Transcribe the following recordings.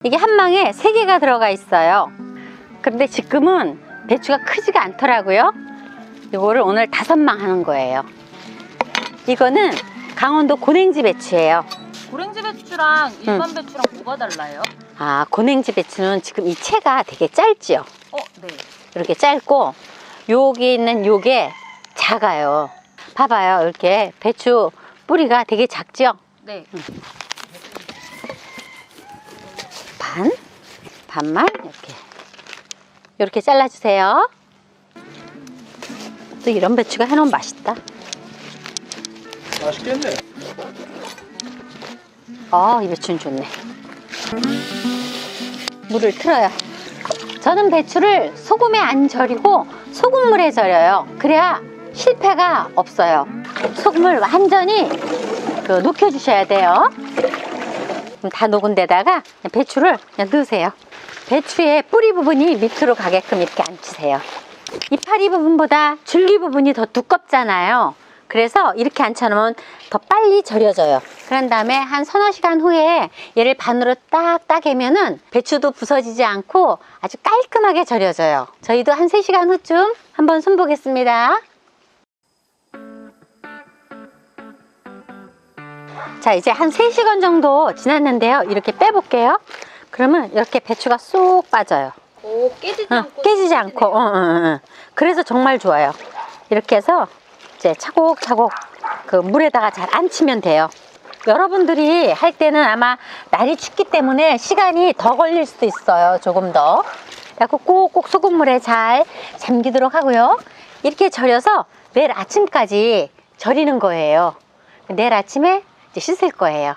이게 한 망에 3개가 들어가 있어요. 그런데 지금은 배추가 크지가 않더라고요. 이거를 오늘 5망 하는 거예요. 이거는 강원도 고랭지 배추예요. 고랭지 배추랑 일반 배추랑 뭐가 달라요? 아, 고랭지 배추는 지금 이 채가 되게 짧지요. 네. 이렇게 짧고 여기 있는 요게 작아요. 봐봐요. 이렇게 배추 뿌리가 되게 작죠? 네. 반만 이렇게 잘라주세요. 또 이런 배추가 해놓으면 맛있다. 맛있겠네. 이 배추는 좋네. 물을 틀어요. 저는 배추를 소금에 안 절이고 소금물에 절여요. 그래야 실패가 없어요. 소금을 완전히 녹여주셔야 돼요. 그럼 다 녹은 데다가 배추를 그냥 넣으세요. 배추의 뿌리 부분이 밑으로 가게끔 이렇게 앉히세요. 이파리 부분보다 줄기 부분이 더 두껍잖아요. 그래서 이렇게 앉혀놓으면 더 빨리 절여져요. 그런 다음에 한 서너 시간 후에 얘를 반으로 딱 따개면은 배추도 부서지지 않고 아주 깔끔하게 절여져요. 저희도 한 3시간 후쯤 한번 손보겠습니다. 자, 이제 한 3시간 정도 지났는데요. 이렇게 빼볼게요. 그러면 이렇게 배추가 쏙 빠져요. 오, 깨지지 않고. 깨지지 않고. 그래서 정말 좋아요. 이렇게 해서 이제 차곡차곡 그 물에다가 잘 앉히면 돼요. 여러분들이 할 때는 아마 날이 춥기 때문에 시간이 더 걸릴 수도 있어요. 조금 더. 그래서 꼭꼭 소금물에 잘 잠기도록 하고요. 이렇게 절여서 내일 아침까지 절이는 거예요. 내일 아침에 이제 씻을 거예요.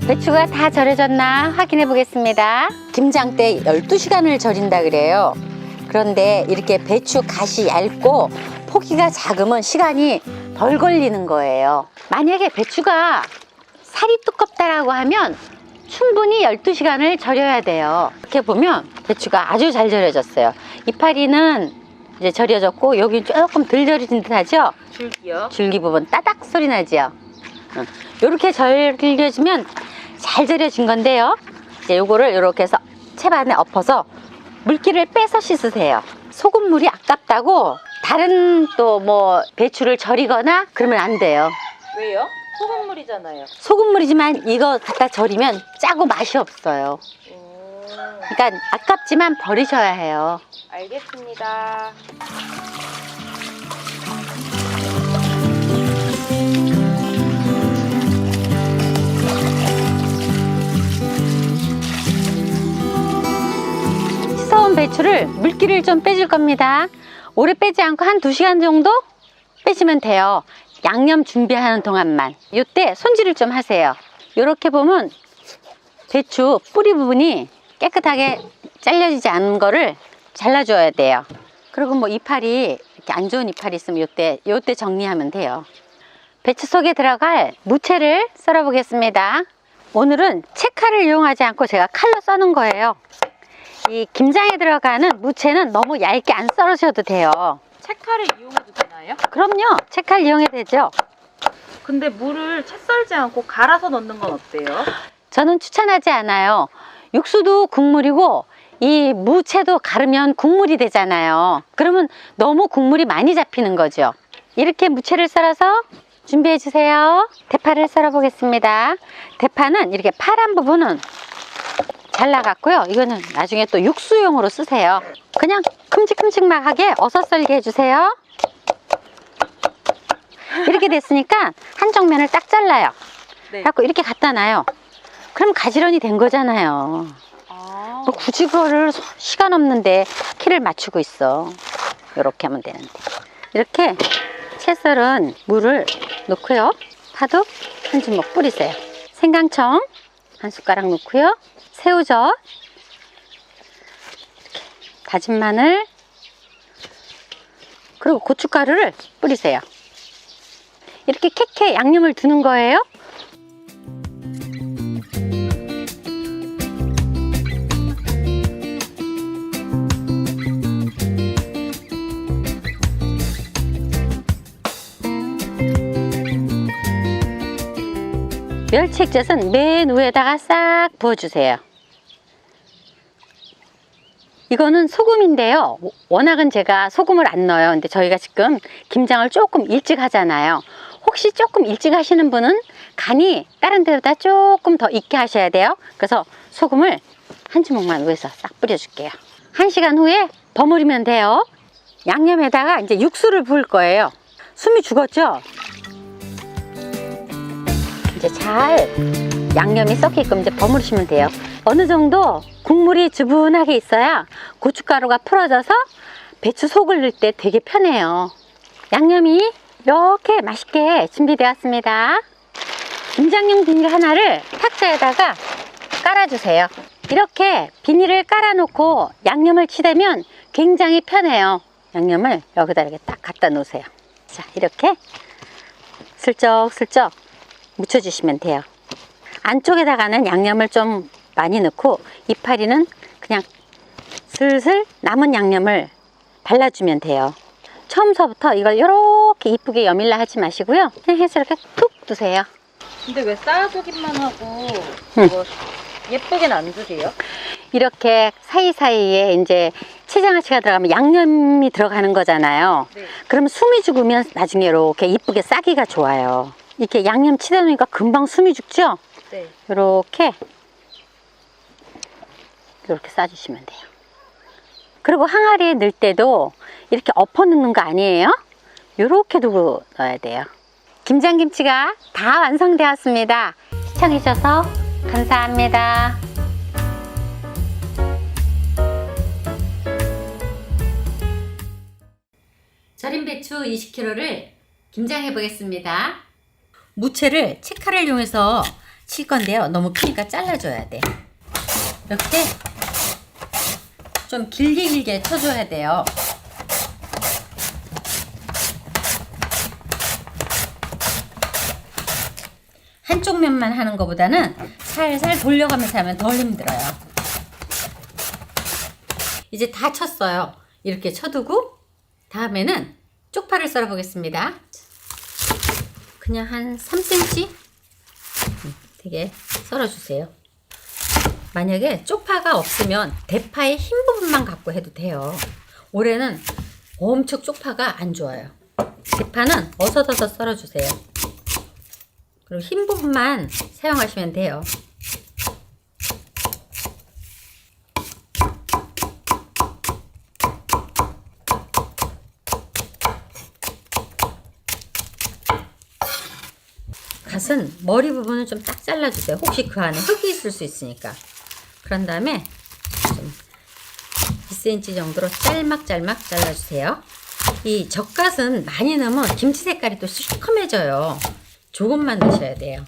배추가 다 절여졌나 확인해 보겠습니다. 김장 때 12시간을 절인다 그래요. 그런데 이렇게 배추 갓이 얇고 포기가 작으면 시간이 덜 걸리는 거예요. 만약에 배추가 살이 두껍다라고 하면 충분히 12시간을 절여야 돼요. 이렇게 보면 배추가 아주 잘 절여졌어요. 이파리는 이제 절여졌고 여기 조금 덜 절여진 듯 하죠? 줄기요? 줄기 부분 따닥 소리 나죠? 이렇게 절여지면 잘 절여진 건데요. 이제 요거를 이렇게 해서 채반에 엎어서 물기를 빼서 씻으세요. 소금물이 아깝다고 다른 또 뭐 배추를 절이거나 그러면 안 돼요. 왜요? 소금물이잖아요. 소금물이지만 이거 갖다 절이면 짜고 맛이 없어요. 그러니까 아깝지만 버리셔야 해요. 알겠습니다. 씻어온 배추를 물기를 좀 빼줄 겁니다. 오래 빼지 않고 한 2시간 정도 빼시면 돼요. 양념 준비하는 동안만. 이때 손질을 좀 하세요. 이렇게 보면 배추 뿌리 부분이 깨끗하게 잘려지지 않은 거를 잘라줘야 돼요. 그리고 뭐 이파리 이렇게 안 좋은 이파리 있으면 요때 정리하면 돼요. 배추 속에 들어갈 무채를 썰어 보겠습니다. 오늘은 채칼을 이용하지 않고 제가 칼로 써는 거예요. 이 김장에 들어가는 무채는 너무 얇게 안 썰으셔도 돼요. 채칼을 이용해도 되나요? 그럼요. 채칼 이용해도 되죠. 근데 물을 채 썰지 않고 갈아서 넣는 건 어때요? 저는 추천하지 않아요. 육수도 국물이고 이 무채도 가르면 국물이 되잖아요. 그러면 너무 국물이 많이 잡히는 거죠. 이렇게 무채를 썰어서 준비해 주세요. 대파를 썰어 보겠습니다. 대파는 이렇게 파란 부분은 잘라갔고요. 이거는 나중에 또 육수용으로 쓰세요. 그냥 큼직큼직하게 어서 썰게 해주세요. 이렇게 됐으니까 한쪽 면을 딱 잘라요. 네. 그래갖고 이렇게 갖다 놔요. 그럼 가지런히 된 거잖아요. 뭐 굳이 그거를 시간 없는데 키를 맞추고 있어. 이렇게 하면 되는데. 이렇게 채 썰은 물을 넣고요. 파도 한 주먹 뿌리세요. 생강청 한 숟가락 넣고요. 새우젓, 이렇게 다진 마늘, 그리고 고춧가루를 뿌리세요. 이렇게 캐캐 양념을 두는 거예요. 멸치 액젓은 맨 위에다가 싹 부어주세요. 이거는 소금인데요. 워낙은 제가 소금을 안 넣어요. 근데 저희가 지금 김장을 조금 일찍 하잖아요. 혹시 조금 일찍 하시는 분은 간이 다른 데보다 조금 더 익게 하셔야 돼요. 그래서 소금을 한 주먹만 위에서 싹 뿌려줄게요. 1시간 후에 버무리면 돼요. 양념에다가 이제 육수를 부을 거예요. 숨이 죽었죠? 이제 잘 양념이 섞이게끔 이제 버무리시면 돼요. 어느 정도 국물이 주분하게 있어야 고춧가루가 풀어져서 배추 속을 넣을 때 되게 편해요. 양념이 이렇게 맛있게 준비되었습니다. 김장용 비닐 하나를 탁자에다가 깔아주세요. 이렇게 비닐을 깔아놓고 양념을 치대면 굉장히 편해요. 양념을 여기다 이렇게 딱 갖다 놓으세요. 자, 이렇게 슬쩍슬쩍 묻혀주시면 돼요. 안쪽에다가는 양념을 좀 많이 넣고 이파리는 그냥 슬슬 남은 양념을 발라주면 돼요. 처음서부터 이걸 이렇게 이쁘게 여밀라 하지 마시고요. 그냥 해서 이렇게 툭 두세요. 근데 왜 쌓아두기만 하고 뭐 예쁘게는 안 두세요? 이렇게 사이사이에 이제 치장아찌가 들어가면 양념이 들어가는 거잖아요. 네. 그러면 숨이 죽으면 나중에 이렇게 이쁘게 싸기가 좋아요. 이렇게 양념 치다 놓으니까 금방 숨이 죽죠? 네. 이렇게 싸주시면 돼요. 그리고 항아리에 넣을 때도 이렇게 엎어 넣는 거 아니에요? 이렇게 두고 넣어야 돼요. 김장김치가 다 완성되었습니다. 시청해주셔서 감사합니다. 절임 배추 20kg를 김장해 보겠습니다. 무채를 채칼을 이용해서 칠 건데요. 너무 크니까 잘라줘야 돼. 이렇게 좀 길게 쳐줘야 돼요. 한쪽 면만 하는 것보다는 살살 돌려가면서 하면 덜 힘들어요. 이제 다 쳤어요. 이렇게 쳐두고 다음에는 쪽파를 썰어 보겠습니다. 그냥 한 3cm 되게 썰어주세요. 만약에 쪽파가 없으면 대파의 흰 부분만 갖고 해도 돼요. 올해는 엄청 쪽파가 안 좋아요. 대파는 어서더서 썰어주세요. 그리고 흰 부분만 사용하시면 돼요. 갓은 머리 부분을 좀 딱 잘라주세요. 혹시 그 안에 흙이 있을 수 있으니까. 그런 다음에 좀 2cm 정도로 짤막짤막 잘라주세요. 이 젓갓은 많이 넣으면 김치 색깔이 또 시커매져요. 조금만 넣으셔야 돼요.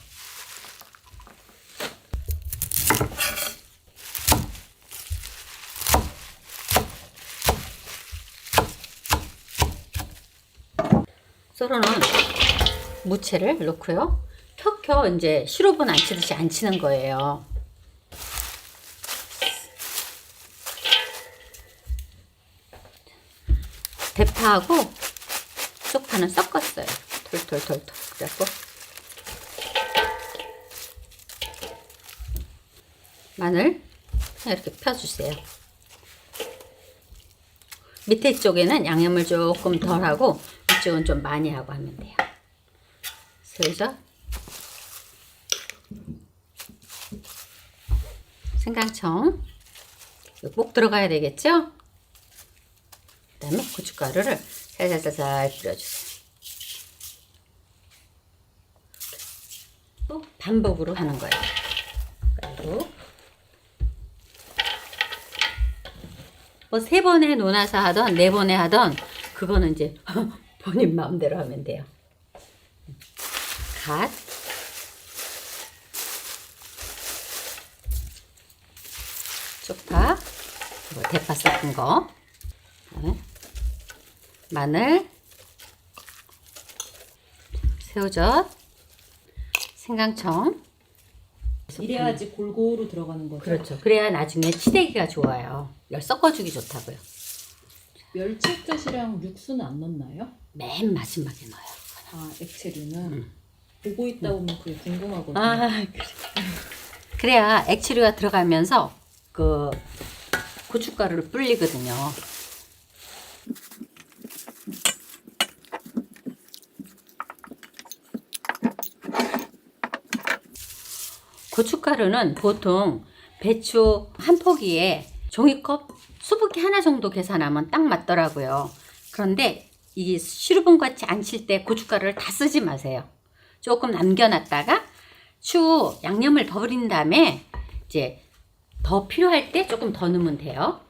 썰어놓은 무채를 넣고요. 켜켜 이제 시럽은 안 치듯이 안 치는 거예요. 대파하고 쪽파는 섞었어요. 톨톨톨톨. 그래갖고 마늘 이렇게 펴주세요. 밑에 쪽에는 양념을 조금 덜 하고 이쪽은 좀 많이 하고 하면 돼요. 슬쩍 생강청 꼭 들어가야 되겠죠? 그 다음에 고춧가루를 살살살살 뿌려주세요. 또 반복으로 하는 거예요. 그리고 뭐 3번에 논아서 하던 4번에 하던 그거는 이제 본인 마음대로 하면 돼요. 갓 쪽파 그리고 대파 섞은 거 그다음에 마늘 새우젓 생강청 이래야지 골고루 들어가는 거죠. 그렇죠. 그래야 나중에 치대기가 좋아요. 이걸 섞어주기 좋다고요. 멸치액젓이랑 육수는 안 넣나요? 맨 마지막에 넣어요. 아, 액체류는. 보고 있다 보면 그게 궁금하거든요. 아, 그래. 그래야 액추류가 들어가면서 그 고춧가루를 불리거든요. 고춧가루는 보통 배추 한 포기에 종이컵 수북이 하나 정도 계산하면 딱 맞더라고요. 그런데 이 시루분같이 안 칠 때 고춧가루를 다 쓰지 마세요. 조금 남겨놨다가 추후 양념을 더 버린 다음에 이제 더 필요할 때 조금 더 넣으면 돼요.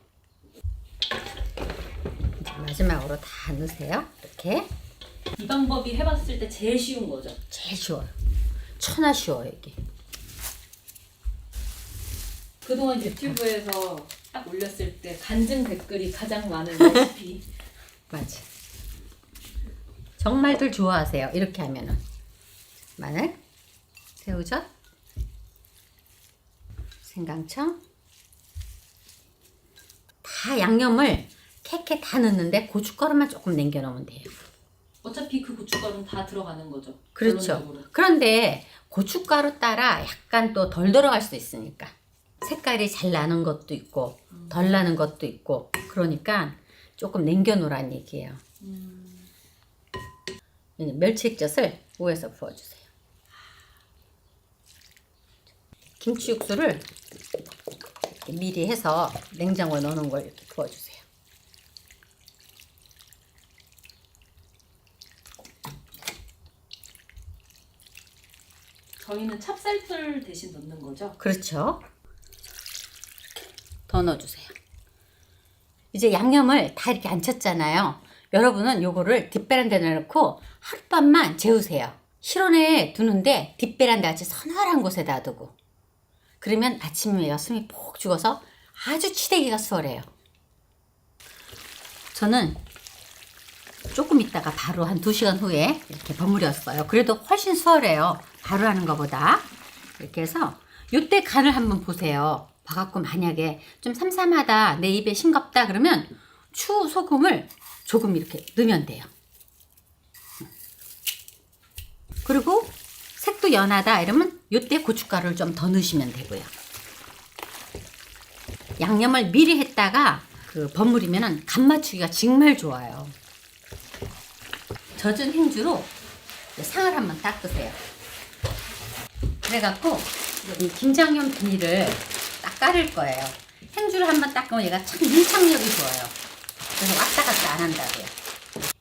이제 마지막으로 다 넣으세요. 이렇게. 이 방법이 해봤을 때 제일 쉬운 거죠. 제일 쉬워요. 천하 쉬워요 이게. 그동안 유튜브에서 딱 올렸을 때 간증 댓글이 가장 많은 레시피. 맞아. 정말들 좋아하세요. 이렇게 하면은 마늘, 새우젓, 생강청 다 양념을 캐캐 다 넣는데 고춧가루만 조금 남겨 놓으면 돼요. 어차피 그 고춧가루는 다 들어가는 거죠. 그렇죠. 결론적으로. 그런데 고춧가루 따라 약간 또 덜 들어갈 수도 있으니까 색깔이 잘 나는 것도 있고 덜 나는 것도 있고 그러니까 조금 남겨 놓으란 얘기예요. 멸치 액젓을 위에서 부어주세요. 김치 육수를 이렇게 미리 해서 냉장고에 넣는 걸 이렇게 부어주세요. 저희는 찹쌀풀 대신 넣는 거죠. 그렇죠. 더 넣어주세요. 이제 양념을 다 이렇게 안 쳤잖아요. 여러분은 요거를 뒷베란다에 넣고 하룻밤만 재우세요. 실온에 두는데 뒷베란다 같이 서늘한 곳에다 두고 그러면 아침에 숨이 푹 죽어서 아주 치대기가 수월해요. 저는 조금 있다가 바로 한 2시간 후에 이렇게 버무렸어요. 그래도 훨씬 수월해요. 바로 하는 것보다. 이렇게 해서 요때 간을 한번 보세요. 봐갖고 만약에 좀 삼삼하다, 내 입에 싱겁다 그러면 추 소금을 조금 이렇게 넣으면 돼요. 그리고 색도 연하다 이러면 요때 고춧가루를 좀 더 넣으시면 되고요. 양념을 미리 했다가 그 버무리면은 간 맞추기가 정말 좋아요. 젖은 행주로 상을 한번 닦으세요. 그래갖고 이 김장용 비닐을 딱 깔을 거예요. 행주를 한번 닦으면 얘가 참 밀착력이 좋아요. 그래서 왔다 갔다 안 한다고요.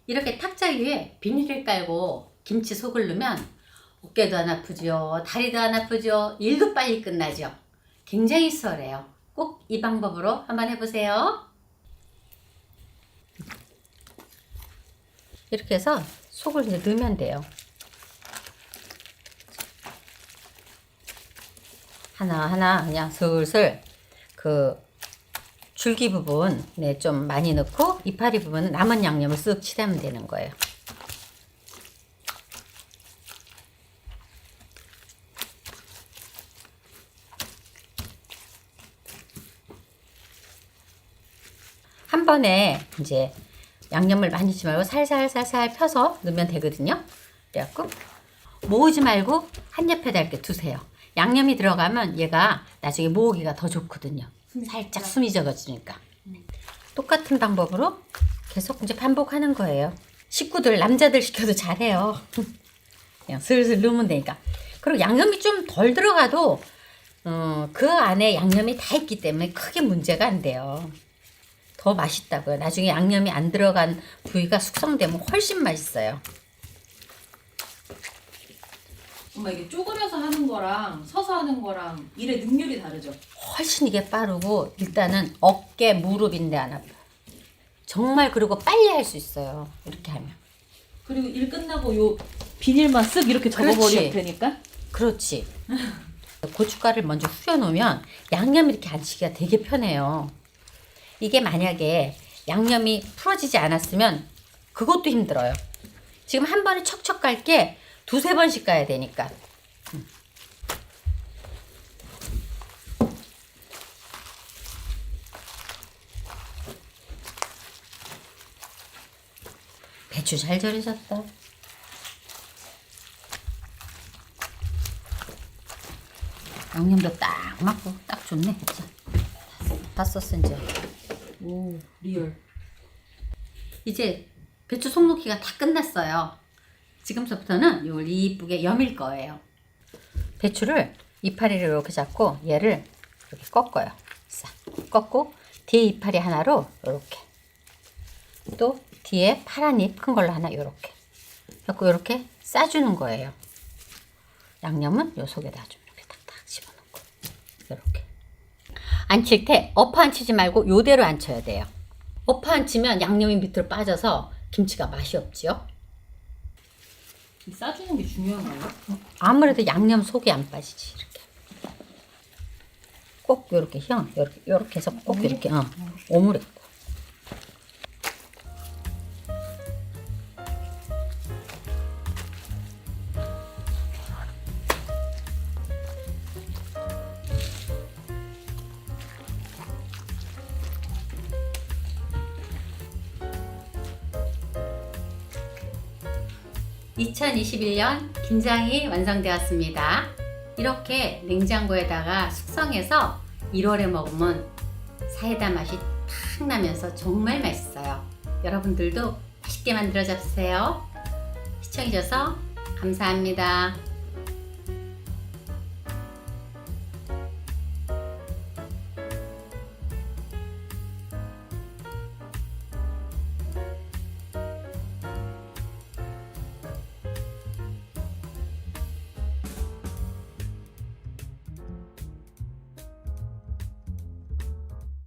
이렇게 탁자 위에 비닐을 깔고 김치 속을 넣으면 어깨도 안 아프죠. 다리도 안 아프죠. 일도 빨리 끝나죠. 굉장히 수월해요. 꼭 이 방법으로 한번 해보세요. 이렇게 해서 속을 이제 넣으면 돼요. 하나하나 그냥 슬슬 그 줄기 부분에 좀 많이 넣고 이파리 부분은 남은 양념을 쓱 칠하면 되는 거예요. 한 번에 이제 양념을 많이 주지 말고 살살살살 펴서 넣으면 되거든요. 그래갖고 모으지 말고 한 옆에다 이렇게 두세요. 양념이 들어가면 얘가 나중에 모으기가 더 좋거든요. 살짝 숨이 적어지니까. 똑같은 방법으로 계속 이제 반복하는 거예요. 식구들 남자들 시켜도 잘해요. 그냥 슬슬 넣으면 되니까. 그리고 양념이 좀 덜 들어가도 그 안에 양념이 다 있기 때문에 크게 문제가 안 돼요. 더 맛있다고요. 나중에 양념이 안 들어간 부위가 숙성되면 훨씬 맛있어요. 엄마 이게 쪼그려서 하는 거랑 서서 하는 거랑 일의 능률이 다르죠? 훨씬 이게 빠르고 일단은 어깨, 무릎인데 안 아파요. 정말 그리고 빨리 할 수 있어요. 이렇게 하면. 그리고 일 끝나고 요 비닐만 쓱 이렇게 접어버리면 되니까? 그렇지. 고춧가루를 먼저 후려놓으면 양념이 이렇게 안 치기가 되게 편해요. 이게 만약에 양념이 풀어지지 않았으면 그것도 힘들어요. 지금 한 번에 척척 갈게 2-3번씩 가야 되니까. 배추 잘 절여졌다. 양념도 딱 맞고 딱 좋네. 그치? 다 썼어 이제. 오 리얼. 이제 배추 속 넣기가 다 끝났어요. 지금부터는 이걸 이쁘게 여밀 거예요. 배추를 이파리를 이렇게 잡고 얘를 이렇게 꺾어요. 싹 꺾고 뒤에 이파리 하나로 이렇게, 또 뒤에 파란 잎 큰 걸로 하나 이렇게 갖고 이렇게 싸주는 거예요. 양념은 요 속에다 좀 이렇게 탁탁 집어넣고 이렇게. 안칠 때 엎어 안치지 말고 요대로 안쳐야 돼요. 엎어 안치면 양념이 밑으로 빠져서 김치가 맛이 없지요. 싸주는 게 중요한가요? 아무래도 양념 속이 안 빠지지. 이렇게 꼭 요렇게 요렇게 해서 꼭 이렇게 오므렸고. (2021년) 김장이 완성되었습니다. 이렇게 냉장고에다가 숙성해서 1월에 먹으면 사이다 맛이 탁 나면서 정말 맛있어요. 여러분들도 맛있게 만들어 잡수세요. 시청해주셔서 감사합니다.